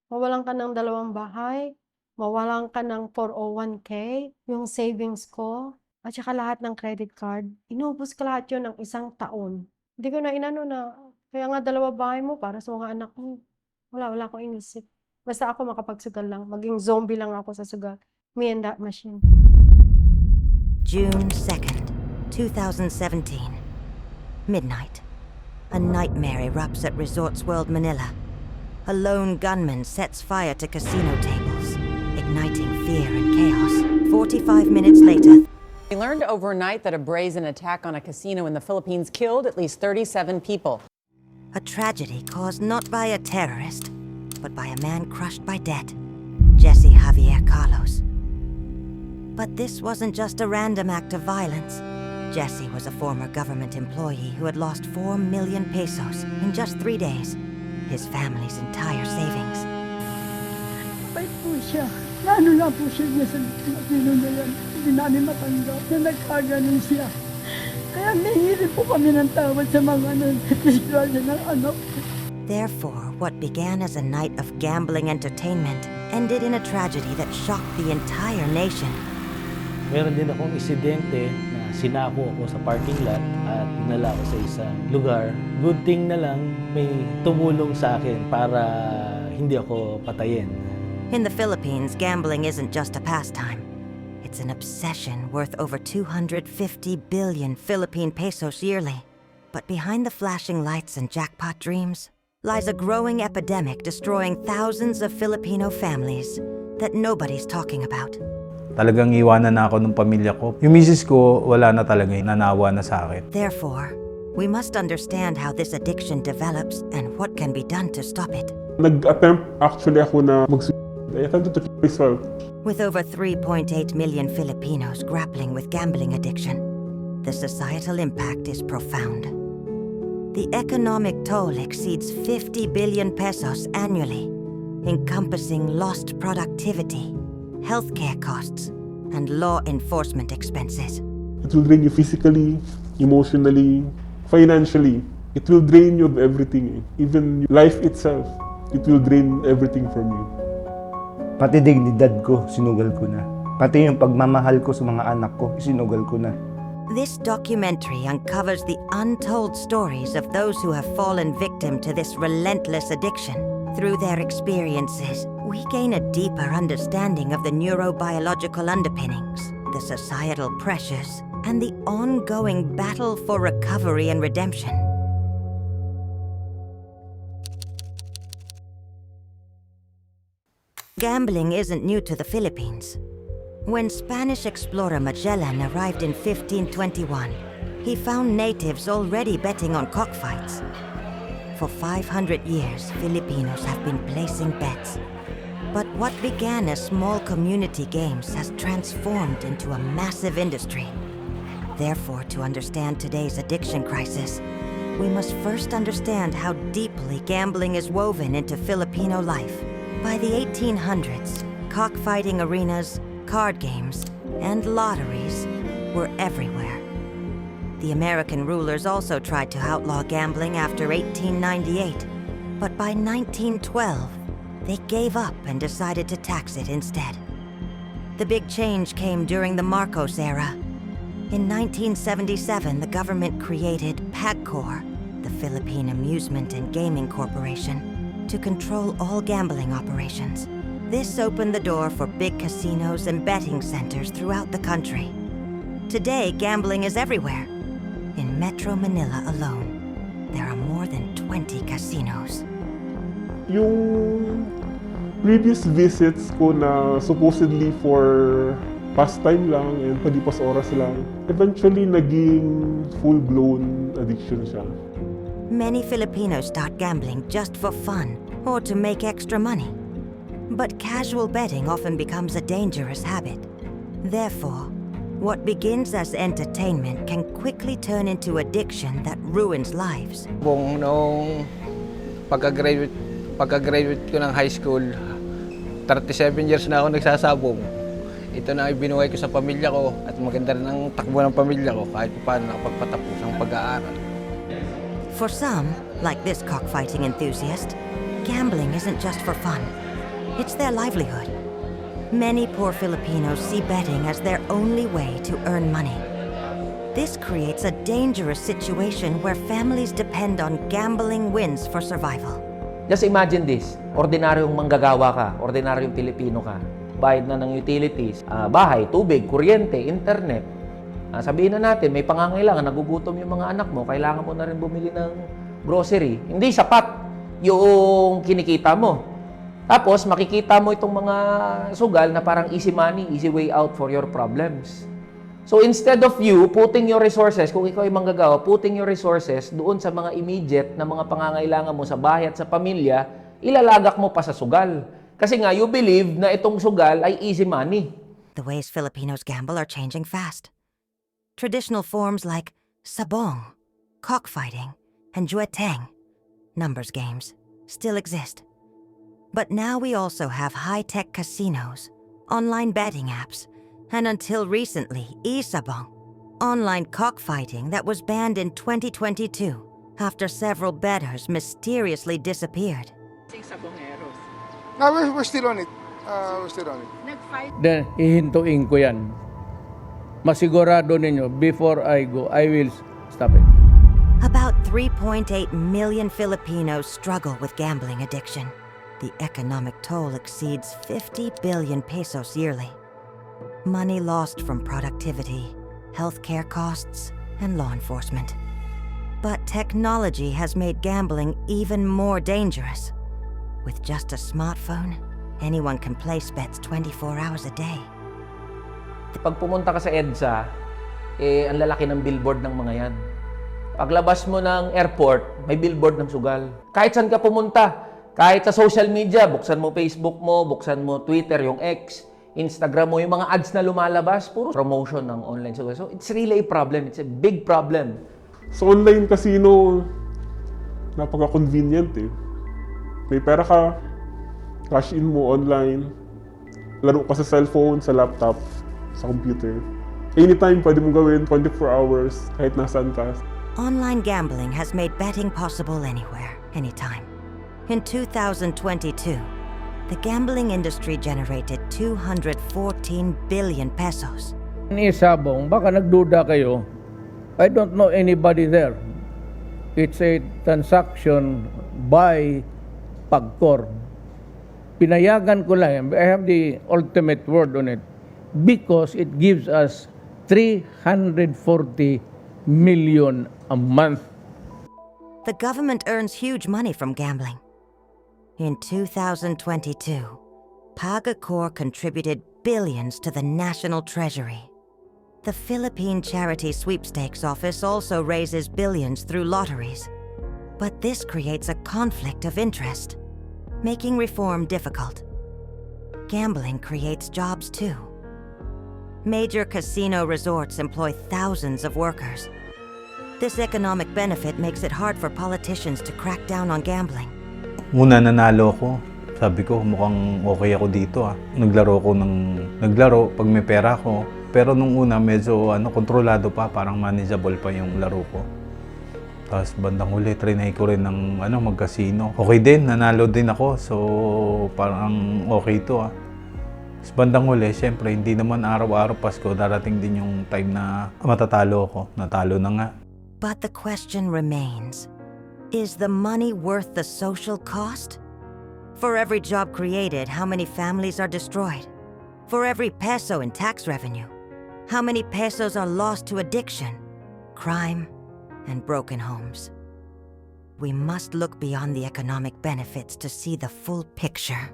Mawalan ka ng 2 bahay, mawalan ka ng 401k, yung savings ko, at saka lahat ng credit card. Inubos ko lahat yun ng 1 taon. Hindi ko na inano na, kaya nga 2 bahay mo para sa mga anak mo. Wala akong inisip. Basta ako makapagsugal lang, maging zombie lang ako sa sugal. Me and that machine. June 2nd, 2017. Midnight. A nightmare erupts at Resorts World Manila. A lone gunman sets fire to casino tables, igniting fear and chaos. 45 minutes later, We learned overnight that a brazen attack on a casino in the Philippines killed at least 37 people. a tragedy caused not by a terrorist, but by a man crushed by debt, Jesse Javier Carlos. But this wasn't just a random act of violence. Jesse was a former government employee who had lost 4 million pesos in just 3 days, his family's entire savings. Bait po siya. Lalo na po siya niya sa Pilipino na yan. Hindi namin matanggap na nagkaganon siya. Kaya nahihirin po kami ng tawad sa mga disgrasya ng anak. Therefore, what began as a night of gambling entertainment ended in a tragedy that shocked the entire nation. Meron din akong insidente na sinako ako sa parking lot at dinala ako sa isang lugar. Good thing na lang may tumulong sa akin para hindi ako patayin. In the Philippines, gambling isn't just a pastime. It's an obsession worth over 250 billion Philippine pesos yearly. But behind the flashing lights and jackpot dreams lies a growing epidemic destroying thousands of Filipino families that nobody's talking about. Talagang iwanan na ako ng pamilya ko. Yung misis ko, wala na talaga, nanawa na sa akin. Therefore, we must understand how this addiction develops and what can be done to stop it. Nag-attempt actually ako na mag-suicide. I attempted to kill myself. With over 3.8 million Filipinos grappling with gambling addiction, the societal impact is profound. The economic toll exceeds 50 billion pesos annually, encompassing lost productivity, healthcare costs, and law enforcement expenses. It will drain you physically, emotionally, financially. It will drain you of everything. Even life itself. It will drain everything from you. Pati dignidad ko, sinugal ko na. Pati yung pagmamahal ko sa mga anak ko, sinugal ko na. This documentary uncovers the untold stories of those who have fallen victim to this relentless addiction. Through their experiences, we gain a deeper understanding of the neurobiological underpinnings, the societal pressures, and the ongoing battle for recovery and redemption. Gambling isn't new to the Philippines. When Spanish explorer Magellan arrived in 1521, he found natives already betting on cockfights. For 500 years, Filipinos have been placing bets. But what began as small community games has transformed into a massive industry. Therefore, to understand today's addiction crisis, we must first understand how deeply gambling is woven into Filipino life. By the 1800s, cockfighting arenas, card games, and lotteries were everywhere. The American rulers also tried to outlaw gambling after 1898, but by 1912, they gave up and decided to tax it instead. The big change came during the Marcos era. In 1977, the government created PAGCOR, the Philippine Amusement and Gaming Corporation, to control all gambling operations. This opened the door for big casinos and betting centers throughout the country. Today, gambling is everywhere. In Metro Manila alone, there are more than 20 casinos. Yung previous visits ko na supposedly for pastime lang and palipas oras lang, eventually naging full-blown addiction siya. Many Filipinos start gambling just for fun or to make extra money. But casual betting often becomes a dangerous habit. Therefore, what begins as entertainment can quickly turn into addiction that ruins lives. Noong pagka-graduate ko ng high school, 37 years na ako nagsasabong. Ito na ay binuhay ko sa pamilya ko at maganda rin ang takbo ng pamilya ko kahit paano nakapagpatapos ang pag-aaral. For some, like this cockfighting enthusiast, gambling isn't just for fun. It's their livelihood. Many poor Filipinos see betting as their only way to earn money. This creates a dangerous situation where families depend on gambling wins for survival. Just imagine this, ordinaryong manggagawa ka, ordinaryong Pilipino ka, bayad na ng utilities, bahay, tubig, kuryente, internet. Sabihin na natin, may pangangailangan, nagugutom yung mga anak mo, kailangan mo na rin bumili ng grocery. Hindi sapat yung kinikita mo. Tapos makikita mo itong mga sugal na parang easy money, easy way out for your problems. So instead of you putting your resources, kung ikaw ay manggagawa, putting your resources doon sa mga immediate na mga pangangailangan mo sa bahay at sa pamilya, ilalagak mo pa sa sugal. Kasi nga, you believe na itong sugal ay easy money. The ways Filipinos gamble are changing fast. Traditional forms like sabong, cockfighting, and jueteng, numbers games, still exist. But now we also have high-tech casinos, online betting apps, and until recently, e-sabong, online cockfighting that was banned in 2022 after several bettors mysteriously disappeared. No, we're still on it. We're still on it. Then, hihintuin ko yan. Masigurado ninyo, before I go, I will stop it. About 3.8 million Filipinos struggle with gambling addiction. The economic toll exceeds 50 billion pesos yearly. Money lost from productivity, healthcare costs, and law enforcement. But technology has made gambling even more dangerous. With just a smartphone, anyone can place bets 24 hours a day. Pag pumunta ka sa EDSA, ang lalaki ng billboard ng mga yan. Paglabas mo ng airport, may billboard ng sugal. Kahit saan ka pumunta, kahit sa social media, buksan mo Facebook mo, buksan mo Twitter, yung X, Instagram mo, yung mga ads na lumalabas, puro promotion ng online sugal. So it's really a problem. It's a big problem. Sa online casino, napaka-convenient eh. May pera ka, cash in mo online, laro ka sa cellphone, sa laptop, sa computer. Anytime pwede mong gawin, 24 hours, kahit nasaan ka. Online gambling has made betting possible anywhere, anytime. In 2022, the gambling industry generated 214 billion pesos. Ni Sabong, baka nagduda kayo. I don't know anybody there. It's a transaction by Pagcor. Pinayagan ko lang. I have the ultimate word on it because it gives us 340 million a month. The government earns huge money from gambling. In 2022, Pagcor contributed billions to the national treasury. The Philippine Charity Sweepstakes Office also raises billions through lotteries. But this creates a conflict of interest, making reform difficult. Gambling creates jobs too. Major casino resorts employ thousands of workers. This economic benefit makes it hard for politicians to crack down on gambling. Una nanalo ako. Sabi ko, mukhang okay ako dito ah. Naglaro pag may pera ko. Pero nung una, medyo kontrolado pa, parang manageable pa yung laro ko. Tapos bandang huli, trinay ko rin ng mag-casino. Okay din, nanalo din ako. So, parang okay to ah. Tapos bandang huli, syempre, hindi naman araw-araw Pasko, darating din yung time na matatalo ako. Natalo na nga. But the question remains, is the money worth the social cost? For every job created, how many families are destroyed? For every peso in tax revenue, how many pesos are lost to addiction, crime, and broken homes? We must look beyond the economic benefits to see the full picture.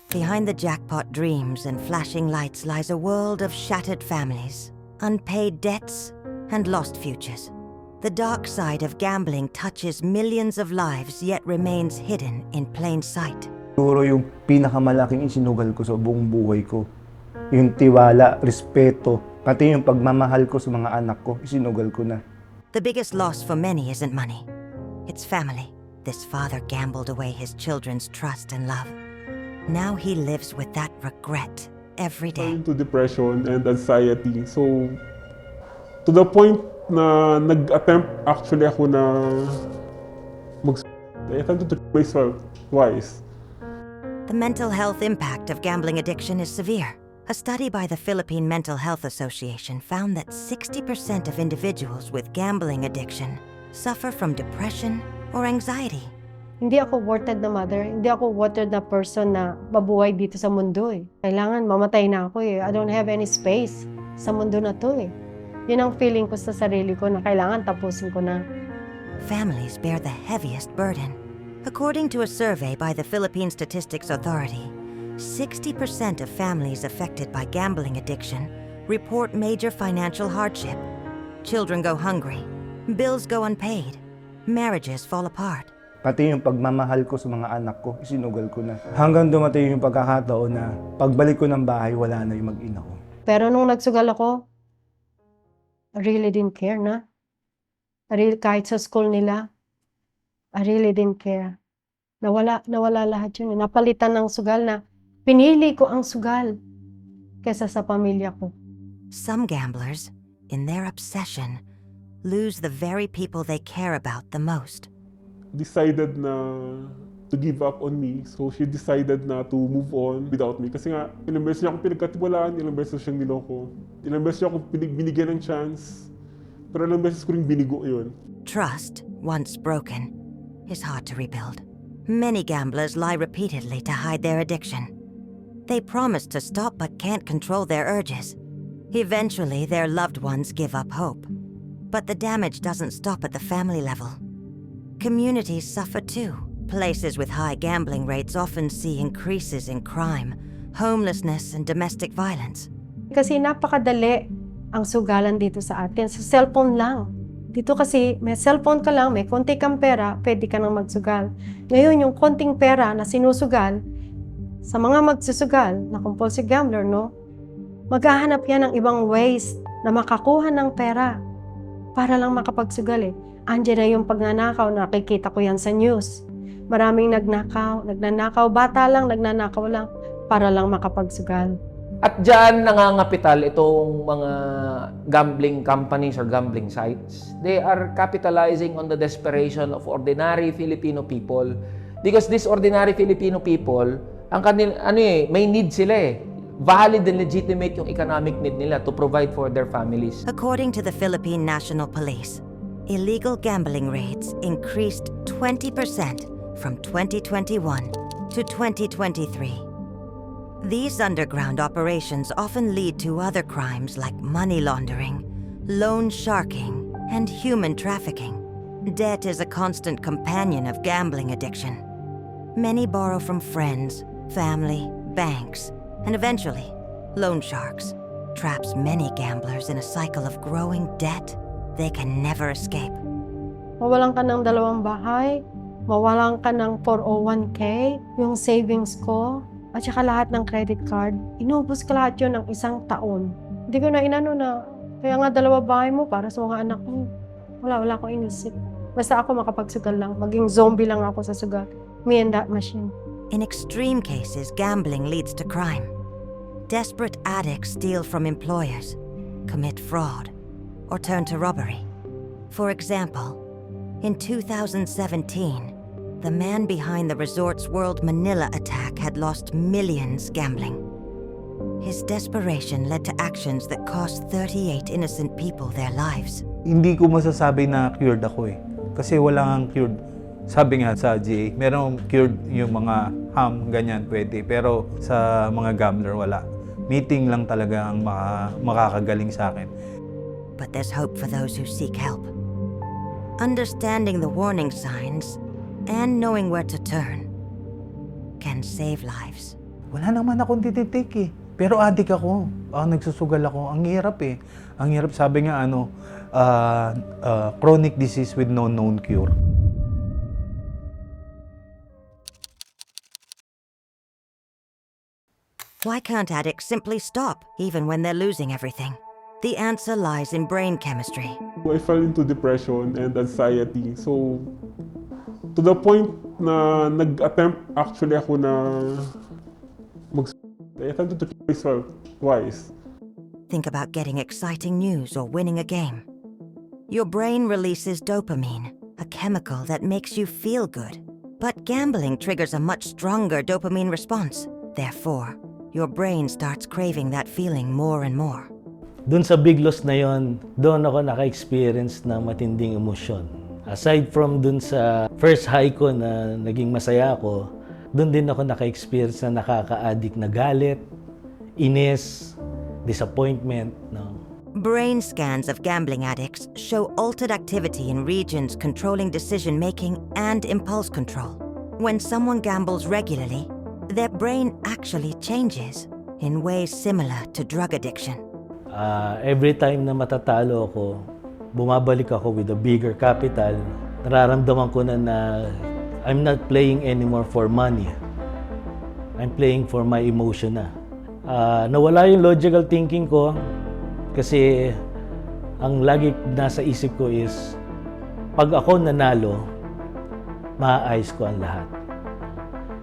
Behind the jackpot dreams and flashing lights lies a world of shattered families, unpaid debts, and lost futures. The dark side of gambling touches millions of lives yet remains hidden in plain sight. Siguro yung pinakamalaking isinugal ko sa buong buhay ko, yung tiwala, respeto, pati yung pagmamahal ko sa mga anak ko, isinugal ko na. The biggest loss for many isn't money. It's family. This father gambled away his children's trust and love. Now he lives with that regret every day. Into depression and anxiety. So, to the point na nag-attempt actually ako na I attempted to kill myself twice. The mental health impact of gambling addiction is severe. A study by the Philippine Mental Health Association found that 60% of individuals with gambling addiction suffer from depression or anxiety. Hindi ako worth na mother, hindi ako worth na person na mabuhay dito sa mundo eh. Kailangan mamatay na ako eh. I don't have any space sa mundo na to eh. Yun ang feeling ko sa sarili ko na kailangan tapusin ko na. Families bear the heaviest burden. According to a survey by the Philippine Statistics Authority, 60% of families affected by gambling addiction report major financial hardship. Children go hungry, bills go unpaid, marriages fall apart. Pati yung pagmamahal ko sa mga anak ko, isinugal ko na. Hanggang dumating yung pagkakataon na pagbalik ko ng bahay, wala na yung mag-ina ko. Pero nung nagsugal ako, I really didn't care na. Kahit sa school nila, I really didn't care. Nawala lahat yun. Napalitan ng sugal na pinili ko ang sugal kesa sa pamilya ko. Some gamblers, in their obsession, lose the very people they care about the most. Decided na to give up on me. So she decided na to move on without me. Kasi nga, ilang beses niya akong pinagkatiwalaan, ilang beses siyang niloko. Ilang beses niya akong binigyan ng chance. Pero ilang beses ko rin binigo yun. Trust, once broken, is hard to rebuild. Many gamblers lie repeatedly to hide their addiction. They promise to stop but can't control their urges. Eventually, their loved ones give up hope. But the damage doesn't stop at the family level. Communities suffer too. Places with high gambling rates often see increases in crime, homelessness, and domestic violence. Kasi napakadali ang sugalan dito sa atin. Sa cellphone lang. Dito kasi may cellphone ka lang, may konti kang pera, pwede ka nang magsugal. Ngayon yung konting pera na sinusugal, sa mga magsusugal na compulsive gambler, no? Maghahanap yan ng ibang ways na makakuha ng pera para lang makapagsugal eh. Andiyan na yung pagnanakaw, nakikita ko yan sa news. Maraming nagnanakaw, bata lang, nagnanakaw lang para lang makapagsugal. At dyan nangangapital itong mga gambling companies or gambling sites. They are capitalizing on the desperation of ordinary Filipino people. Because these ordinary Filipino people, ang may need sila eh. Valid and legitimate yung economic need nila to provide for their families. According to the Philippine National Police, illegal gambling raids increased 20% from 2021 to 2023. These underground operations often lead to other crimes like money laundering, loan sharking, and human trafficking. Debt is a constant companion of gambling addiction. Many borrow from friends, family, banks, and eventually, loan sharks traps many gamblers in a cycle of growing debt they can never escape. Mawalan ka ng 2 bahay, mawalan ka ng 401k, yung savings ko, at saka lahat ng credit card. Inubos ko lahat yun ng 1 taon. Hindi ko na inano na, kaya nga 2 bahay mo para sa mga anak mo. Wala akong inisip. Basta ako makapagsugal lang, maging zombie lang ako sa sugal. Me and that machine. In extreme cases, gambling leads to crime. Desperate addicts steal from employers, commit fraud, or turn to robbery. For example, in 2017, the man behind the Resorts World Manila attack had lost millions gambling. His desperation led to actions that cost 38 innocent people their lives. Hindi ko masasabi na cured ako eh. Kasi wala kang cured. Sabi nga sa GA, merong cured yung mga ham, ganyan pwede. Pero sa mga gambler, wala. Meeting lang talaga ang makakagaling sa akin. But there's hope for those who seek help. Understanding the warning signs and knowing where to turn can save lives. Wala naman akong tititik eh. Pero adik ako. Nagsusugal ako. Ang hirap eh. Ang hirap, sabi nga chronic disease with no known cure. Why can't addicts simply stop, even when they're losing everything? The answer lies in brain chemistry. I fell into depression and anxiety. So, to the point na nag-attempt actually ako na I attempted to kill myself twice. Think about getting exciting news or winning a game. Your brain releases dopamine, a chemical that makes you feel good. But gambling triggers a much stronger dopamine response. Therefore, your brain starts craving that feeling more and more. Doon sa big loss na yon, doon ako naka-experience ng matinding emosyon. Aside from doon sa first high ko na naging masaya ako, doon din ako naka-experience na nakaka-addict na galit, inis, disappointment. No? Brain scans of gambling addicts show altered activity in regions controlling decision-making and impulse control. When someone gambles regularly, their brain actually changes in ways similar to drug addiction. Every time na matatalo ako, bumabalik ako with a bigger capital. Nararamdaman ko na I'm not playing anymore for money. I'm playing for my emotion na. Nawala yung logical thinking ko kasi ang lagi nasa isip ko is pag ako nanalo, maaayos ko ang lahat.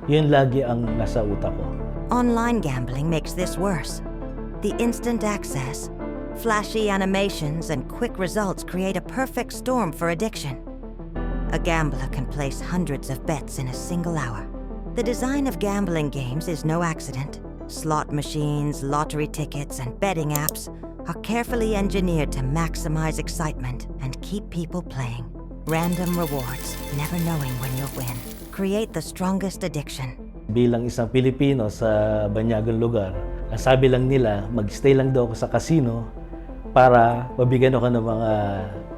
Yun lagi ang nasa utak ko. Online gambling makes this worse. The instant access, flashy animations, and quick results create a perfect storm for addiction. A gambler can place hundreds of bets in a single hour. The design of gambling games is no accident. Slot machines, lottery tickets, and betting apps are carefully engineered to maximize excitement and keep people playing. Random rewards, never knowing when you'll win, create the strongest addiction. Bilang isang Pilipino sa banyagang lugar, ang sabi lang nila, mag-stay lang daw ako sa casino para mabigyan ako ng mga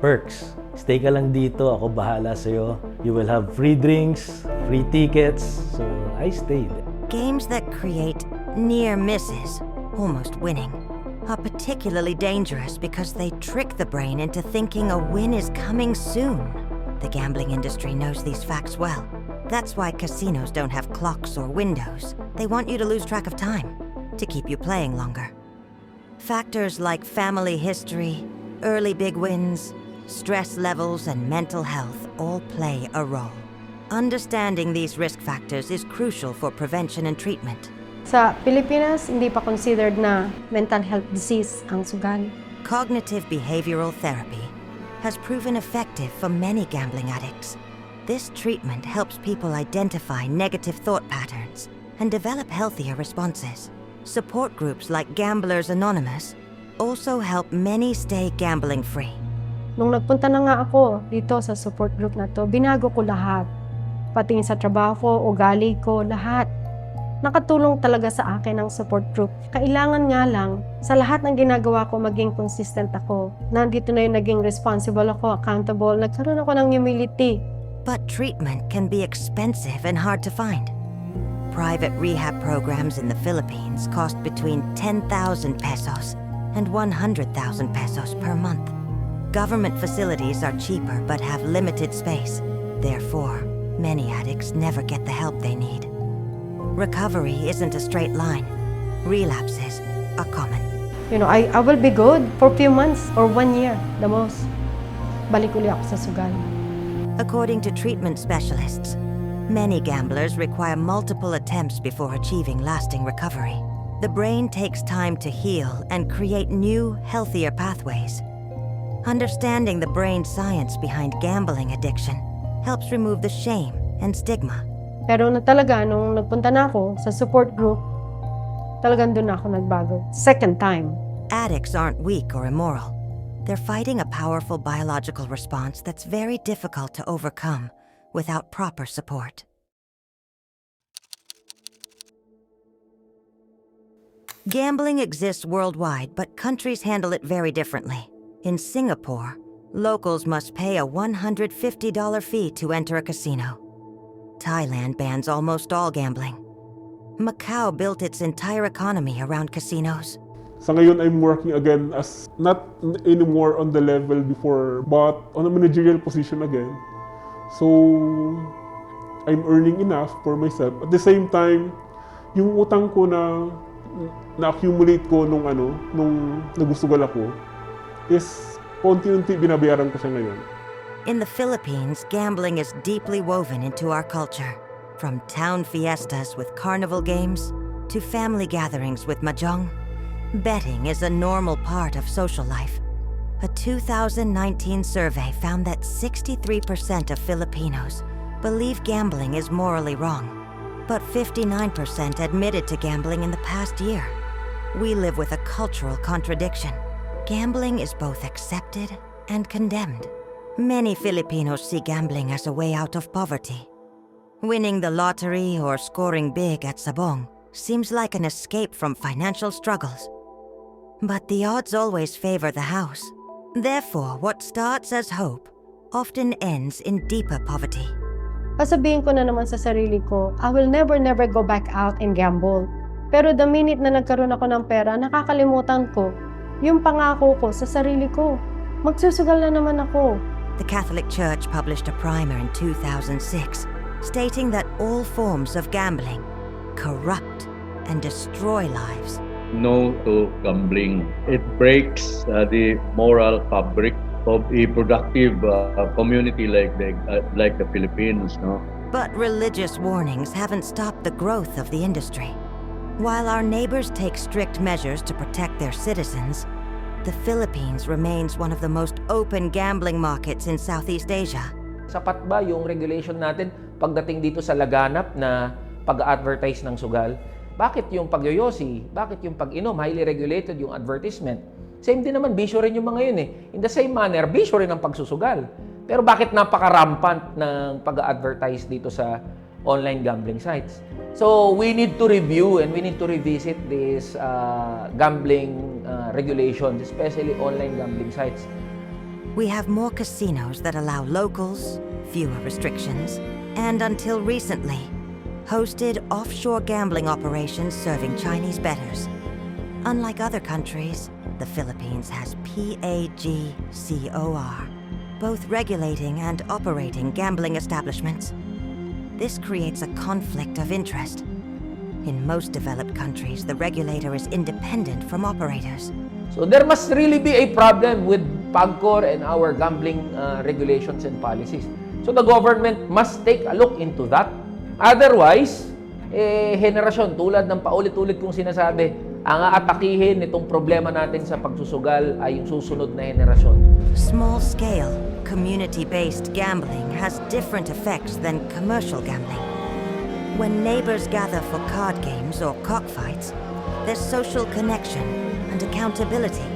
perks. Stay ka lang dito, ako bahala sa'yo. You will have free drinks, free tickets. So, I stayed. Games that create near misses, almost winning, are particularly dangerous because they trick the brain into thinking a win is coming soon. The gambling industry knows these facts well. That's why casinos don't have clocks or windows. They want you to lose track of time, to keep you playing longer. Factors like family history, early big wins, stress levels, and mental health all play a role. Understanding these risk factors is crucial for prevention and treatment. Sa Pilipinas, hindi pa considered na mental health disease ang sugal. Cognitive behavioral therapy has proven effective for many gambling addicts. This treatment helps people identify negative thought patterns and develop healthier responses. Support groups like Gamblers Anonymous also help many stay gambling-free. Nung nagpunta na nga ako dito sa support group na to, binago ko lahat. Pati sa trabaho ko, ugali ko, lahat. Nakatulong talaga sa akin ang support group. Kailangan nga lang, sa lahat ng ginagawa ko, maging consistent ako. Nandito na yung naging responsible ako, accountable. Nagkaroon ako ng humility. But treatment can be expensive and hard to find. Private rehab programs in the Philippines cost between 10,000 pesos and 100,000 pesos per month. Government facilities are cheaper but have limited space. Therefore, many addicts never get the help they need. Recovery isn't a straight line. Relapses are common. You know, I will be good for a few months or 1 year, the most. Balik uli ako sa sugal. According to treatment specialists, many gamblers require multiple attempts before achieving lasting recovery. The brain takes time to heal and create new, healthier pathways. Understanding the brain science behind gambling addiction helps remove the shame and stigma. Pero talaga, nung nagpunta na ako sa support group, talagang doon ako nagbago. Second time. Addicts aren't weak or immoral. They're fighting a powerful biological response that's very difficult to overcome without proper support. Gambling exists worldwide, but countries handle it very differently. In Singapore, locals must pay a $150 fee to enter a casino. Thailand bans almost all gambling. Macau built its entire economy around casinos. Sa ngayon, I'm working again as not anymore on the level before, but on a managerial position again. So, I'm earning enough for myself. At the same time, yung utang ko na-accumulate ko nung nagustugal ako, is konti-unti binabayaran ko siya ngayon. In the Philippines, gambling is deeply woven into our culture. From town fiestas with carnival games to family gatherings with mahjong, betting is a normal part of social life. A 2019 survey found that 63% of Filipinos believe gambling is morally wrong, but 59% admitted to gambling in the past year. We live with a cultural contradiction. Gambling is both accepted and condemned. Many Filipinos see gambling as a way out of poverty. Winning the lottery or scoring big at sabong seems like an escape from financial struggles. But the odds always favor the house. Therefore, what starts as hope often ends in deeper poverty. Sasabihin ko na naman sa sarili ko, I will never go back out and gamble. Pero the minute na nagkaroon ako ng pera, nakakalimutan ko yung pangako ko sa sarili ko. Magsusugal na naman ako. The Catholic Church published a primer in 2006 stating that all forms of gambling corrupt and destroy lives. No to gambling. It breaks the moral fabric of a productive community like the Philippines, no? But religious warnings haven't stopped the growth of the industry. While our neighbors take strict measures to protect their citizens, the Philippines remains one of the most open gambling markets in Southeast Asia. Sapat ba yung regulation natin pagdating dito sa laganap na pag-advertise ng sugal? Bakit yung pagyoyosi? Bakit yung pag-inom? Highly regulated yung advertisement. Same din naman, bisyo rin yung mga yun eh. In the same manner, bisyo rin ang pagsusugal. Pero bakit napaka-rampant ng pag-advertise dito sa online gambling sites? So, we need to review and we need to revisit these gambling regulations, especially online gambling sites. We have more casinos that allow locals, fewer restrictions, and until recently, hosted offshore gambling operations serving Chinese bettors. Unlike other countries, the Philippines has PAGCOR, both regulating and operating gambling establishments. This creates a conflict of interest. In most developed countries, the regulator is independent from operators. So there must really be a problem with PAGCOR and our gambling regulations and policies. So the government must take a look into that. Otherwise, henerasyon, tulad ng paulit-ulit kong sinasabi, ang aatakihin nitong problema natin sa pagsusugal ay yung susunod na henerasyon. Small-scale, community-based gambling has different effects than commercial gambling. When neighbors gather for card games or cockfights, there's social connection and accountability.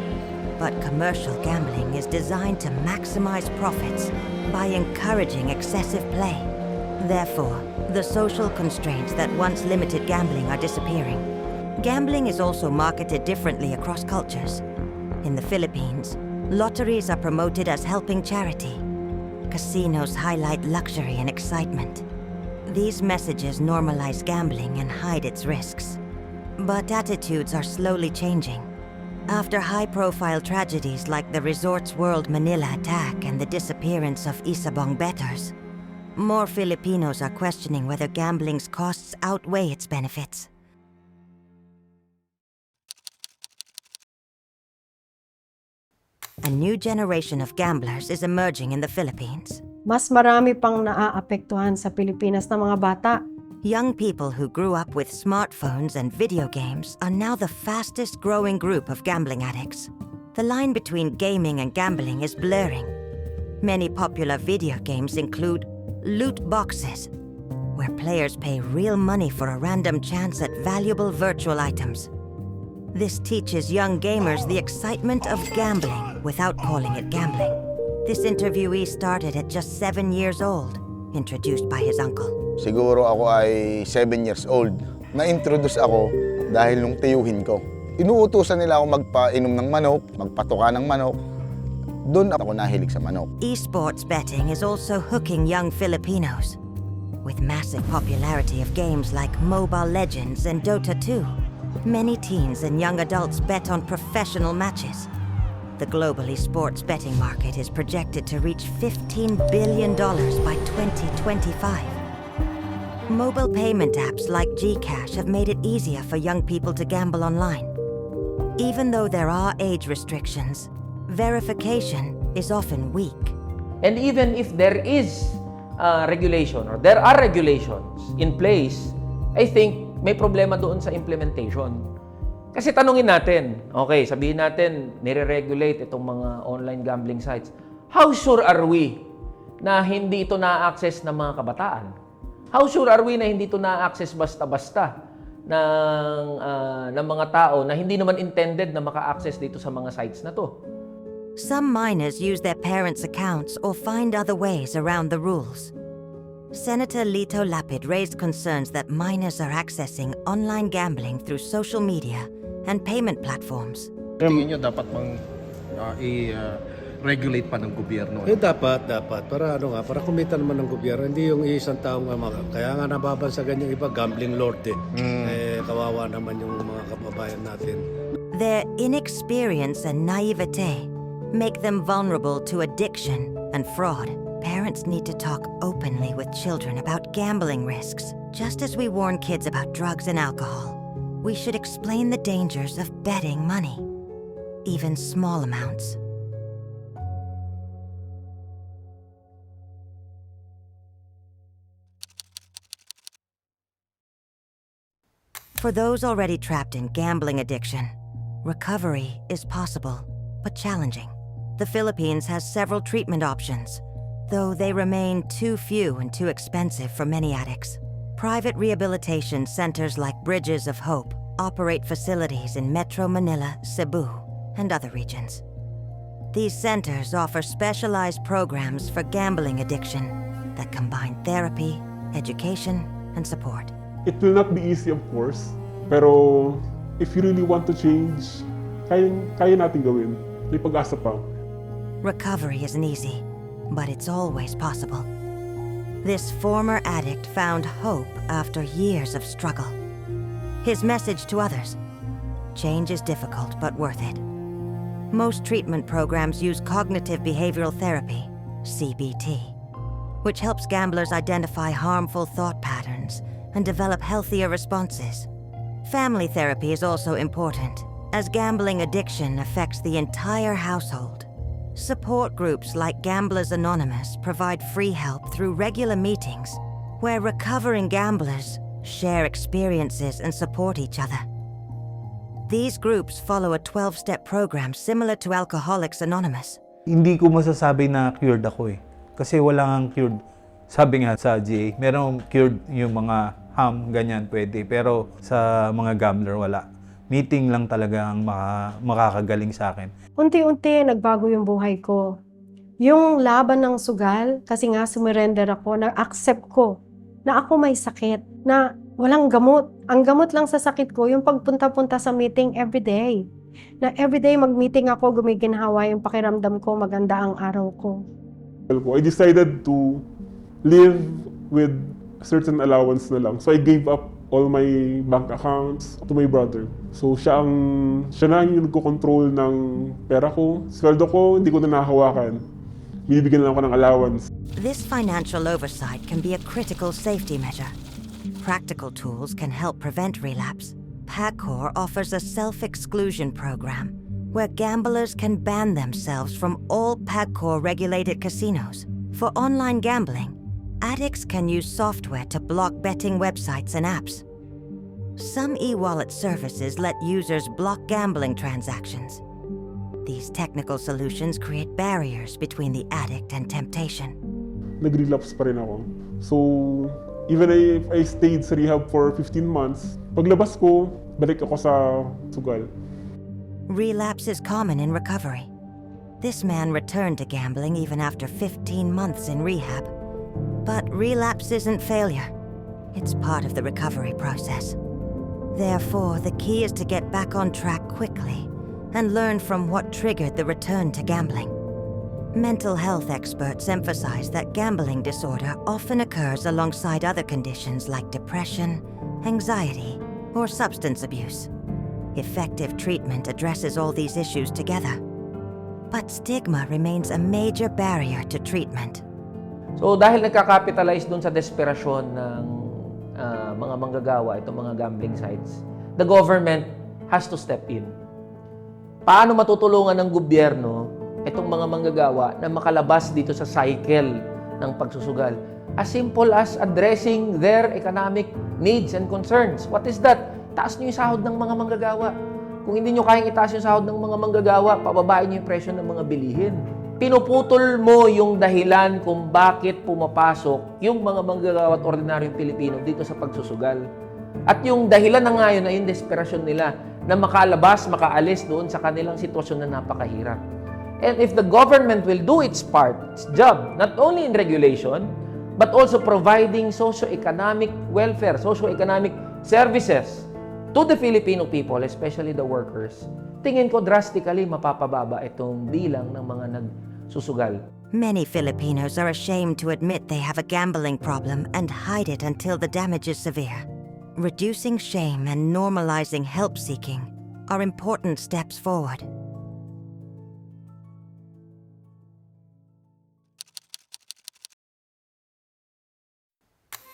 But commercial gambling is designed to maximize profits by encouraging excessive play. Therefore, the social constraints that once limited gambling are disappearing. Gambling is also marketed differently across cultures. In the Philippines, lotteries are promoted as helping charity. Casinos highlight luxury and excitement. These messages normalize gambling and hide its risks. But attitudes are slowly changing. After high-profile tragedies like the Resorts World Manila attack and the disappearance of Isabong bettors, more Filipinos are questioning whether gambling's costs outweigh its benefits. A new generation of gamblers is emerging in the Philippines. Mas marami pang naaapektuhan sa Pilipinas na mga bata. Young people who grew up with smartphones and video games are now the fastest growing group of gambling addicts. The line between gaming and gambling is blurring. Many popular video games include loot boxes, where players pay real money for a random chance at valuable virtual items. This teaches young gamers the excitement of gambling without calling it gambling. This interviewee started at just 7 years old, introduced by his uncle. Siguro ako ay 7 years old. Na-introduce ako dahil nung tiyuhin ko. Inuutusan nila ako magpainom ng manok, magpatuka ng manok. Doon ako nahilig sa manok. Esports betting is also hooking young Filipinos. With massive popularity of games like Mobile Legends and Dota 2, many teens and young adults bet on professional matches. The global esports betting market is projected to reach $15 billion by 2025. Mobile payment apps like GCash have made it easier for young people to gamble online. Even though there are age restrictions, verification is often weak. And even if there is regulation or there are regulations in place, I think may problema doon sa implementation. Kasi tanungin natin, okay, sabihin natin, nire-regulate itong mga online gambling sites. How sure are we na hindi ito na-access ng mga kabataan? How sure are we na hindi ito na-access basta-basta ng mga tao na hindi naman intended na maka-access dito sa mga sites na to? Some minors use their parents' accounts or find other ways around the rules. Senator Lito Lapid raised concerns that minors are accessing online gambling through social media and payment platforms. Tingin nyo dapat i-regulate pa ng gobyerno? Dapat. Para para kumita naman ng gobyerno. Hindi yung isang taong kaya nga nababansagan yung iba, gambling lord kawawa naman yung mga kababayan natin. Their inexperience and naivete make them vulnerable to addiction and fraud. Parents need to talk openly with children about gambling risks. Just as we warn kids about drugs and alcohol, we should explain the dangers of betting money, even small amounts. For those already trapped in gambling addiction, recovery is possible, but challenging. The Philippines has several treatment options, though they remain too few and too expensive for many addicts. Private rehabilitation centers like Bridges of Hope operate facilities in Metro Manila, Cebu, and other regions. These centers offer specialized programs for gambling addiction that combine therapy, education, and support. It will not be easy, of course, pero if you really want to change, kaya natin gawin. May pag-asa pa. Recovery isn't easy, but it's always possible. This former addict found hope after years of struggle. His message to others: change is difficult but worth it. Most treatment programs use cognitive behavioral therapy, CBT, which helps gamblers identify harmful thought patterns and develop healthier responses. Family therapy is also important, as gambling addiction affects the entire household. Support groups like Gamblers Anonymous provide free help through regular meetings where recovering gamblers share experiences and support each other. These groups follow a 12-step program similar to Alcoholics Anonymous. Hindi ko masasabi na cured ako eh. Kasi wala kang cured. Sabi nga sa GA, merong cured yung mga ham, ganyan pwede. Pero sa mga gambler, wala. Meeting lang talaga ang makakagaling sa akin. Unti-unti nagbago yung buhay ko. Yung laban ng sugal, kasi nga sumurrender ako, na-accept ko na ako may sakit, na walang gamot. Ang gamot lang sa sakit ko, yung pagpunta-punta sa meeting everyday. Na everyday mag-meeting ako, gumiginhawa yung pakiramdam ko, maganda ang araw ko. I decided to live with certain allowance na lang. So I gave up all my bank accounts to my brother. So siya na yung nagko-control ng pera ko. Sweldo ko, hindi ko na nahahawakan. Binibigyan lang ako ng allowance. This financial oversight can be a critical safety measure. Practical tools can help prevent relapse. PAGCOR offers a self-exclusion program where gamblers can ban themselves from all PAGCOR-regulated casinos. For online gambling, addicts can use software to block betting websites and apps. Some e-wallet services let users block gambling transactions. These technical solutions create barriers between the addict and temptation. Nag-relapse pa rin ako. So, even if I stayed sa rehab for 15 months, paglabas ko, balik ako sa sugal. Relapse is common in recovery. This man returned to gambling even after 15 months in rehab. But relapse isn't failure. It's part of the recovery process. Therefore, the key is to get back on track quickly and learn from what triggered the return to gambling. Mental health experts emphasize that gambling disorder often occurs alongside other conditions like depression, anxiety, or substance abuse. Effective treatment addresses all these issues together. But stigma remains a major barrier to treatment. So dahil nagka-capitalize dun sa desperasyon ng mga manggagawa, itong mga gambling sites, the government has to step in. Paano matutulungan ng gobyerno itong mga manggagawa na makalabas dito sa cycle ng pagsusugal? As simple as addressing their economic needs and concerns. What is that? Taas niyo yung sahod ng mga manggagawa. Kung hindi nyo kayang itaas yung sahod ng mga manggagawa, pababain nyo yung presyo ng mga bilihin. Pinuputol mo yung dahilan kung bakit pumapasok yung mga manggagawa at ordinaryong Pilipino dito sa pagsusugal. At yung dahilan na ngayon ay yung desperasyon nila na makalabas, makaalis doon sa kanilang sitwasyon na napakahirap. And if the government will do its part, its job, not only in regulation, but also providing socio-economic welfare, socio-economic services to the Filipino people, especially the workers, tingin ko drastically mapapababa itong bilang ng mga nagsusugal. Many Filipinos are ashamed to admit they have a gambling problem and hide it until the damage is severe. Reducing shame and normalizing help-seeking are important steps forward.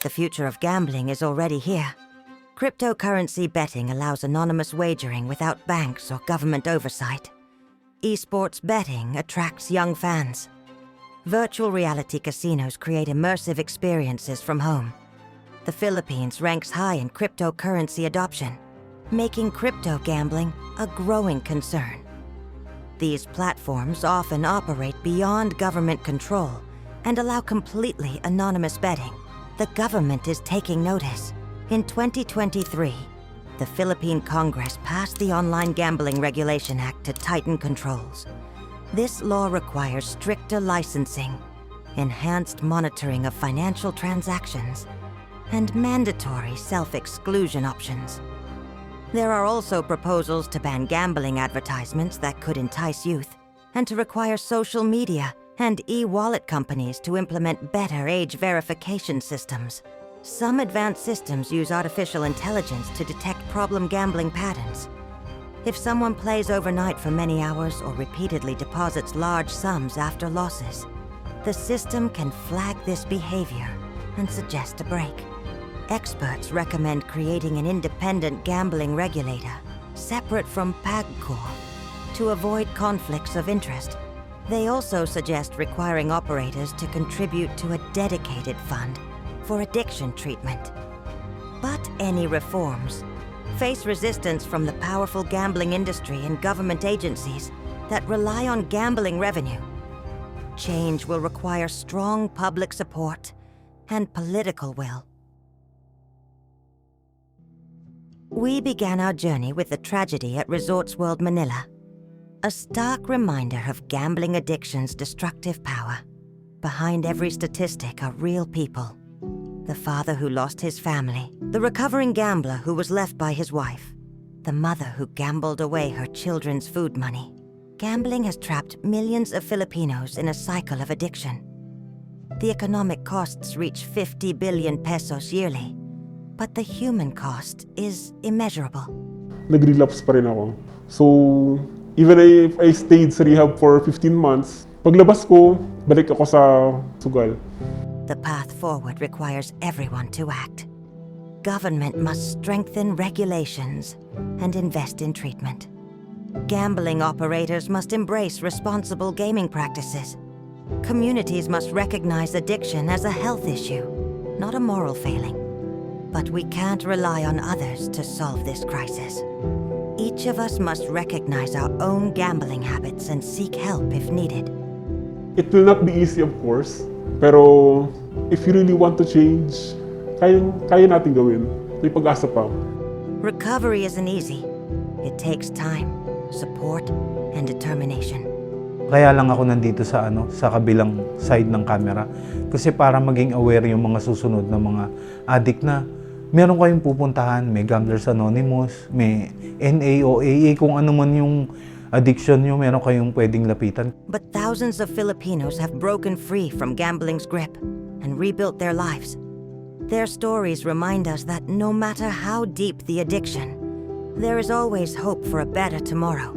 The future of gambling is already here. Cryptocurrency betting allows anonymous wagering without banks or government oversight. Esports betting attracts young fans. Virtual reality casinos create immersive experiences from home. The Philippines ranks high in cryptocurrency adoption, making crypto gambling a growing concern. These platforms often operate beyond government control and allow completely anonymous betting. The government is taking notice. In 2023, the Philippine Congress passed the Online Gambling Regulation Act to tighten controls. This law requires stricter licensing, enhanced monitoring of financial transactions, and mandatory self-exclusion options. There are also proposals to ban gambling advertisements that could entice youth, and to require social media and e-wallet companies to implement better age verification systems. Some advanced systems use artificial intelligence to detect problem gambling patterns. If someone plays overnight for many hours or repeatedly deposits large sums after losses, the system can flag this behavior and suggest a break. Experts recommend creating an independent gambling regulator, separate from PAGCOR, to avoid conflicts of interest. They also suggest requiring operators to contribute to a dedicated fund for addiction treatment. But any reforms face resistance from the powerful gambling industry and government agencies that rely on gambling revenue. Change will require strong public support and political will. We began our journey with the tragedy at Resorts World Manila, a stark reminder of gambling addiction's destructive power. Behind every statistic are real people. The father who lost his family, the recovering gambler who was left by his wife, the mother who gambled away her children's food money. Gambling has trapped millions of Filipinos in a cycle of addiction. The economic costs reach 50 billion pesos yearly, but the human cost is immeasurable. Nag-relapse pa rin ako. So, even if I stayed sa rehab for 15 months, paglabas ko, balik ako sa sugal. The path forward requires everyone to act. Government must strengthen regulations and invest in treatment. Gambling operators must embrace responsible gaming practices. Communities must recognize addiction as a health issue, not a moral failing. But we can't rely on others to solve this crisis. Each of us must recognize our own gambling habits and seek help if needed. It will not be easy, of course. Pero if you really want to change, kaya natin gawin. May pag-asa pa. Recovery isn't easy. It takes time, support, and determination. Kaya lang ako nandito sa kabilang side ng camera kasi para maging aware yung mga susunod na mga addict na meron kayong pupuntahan, may Gamblers Anonymous, may NA o AA, kung ano man yung addiction nyo, meron kayong pwedeng lapitan. But thousands of Filipinos have broken free from gambling's grip and rebuilt their lives. Their stories remind us that no matter how deep the addiction, there is always hope for a better tomorrow.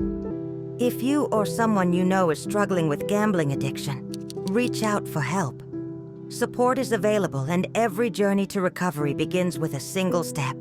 If you or someone you know is struggling with gambling addiction, reach out for help. Support is available, and every journey to recovery begins with a single step.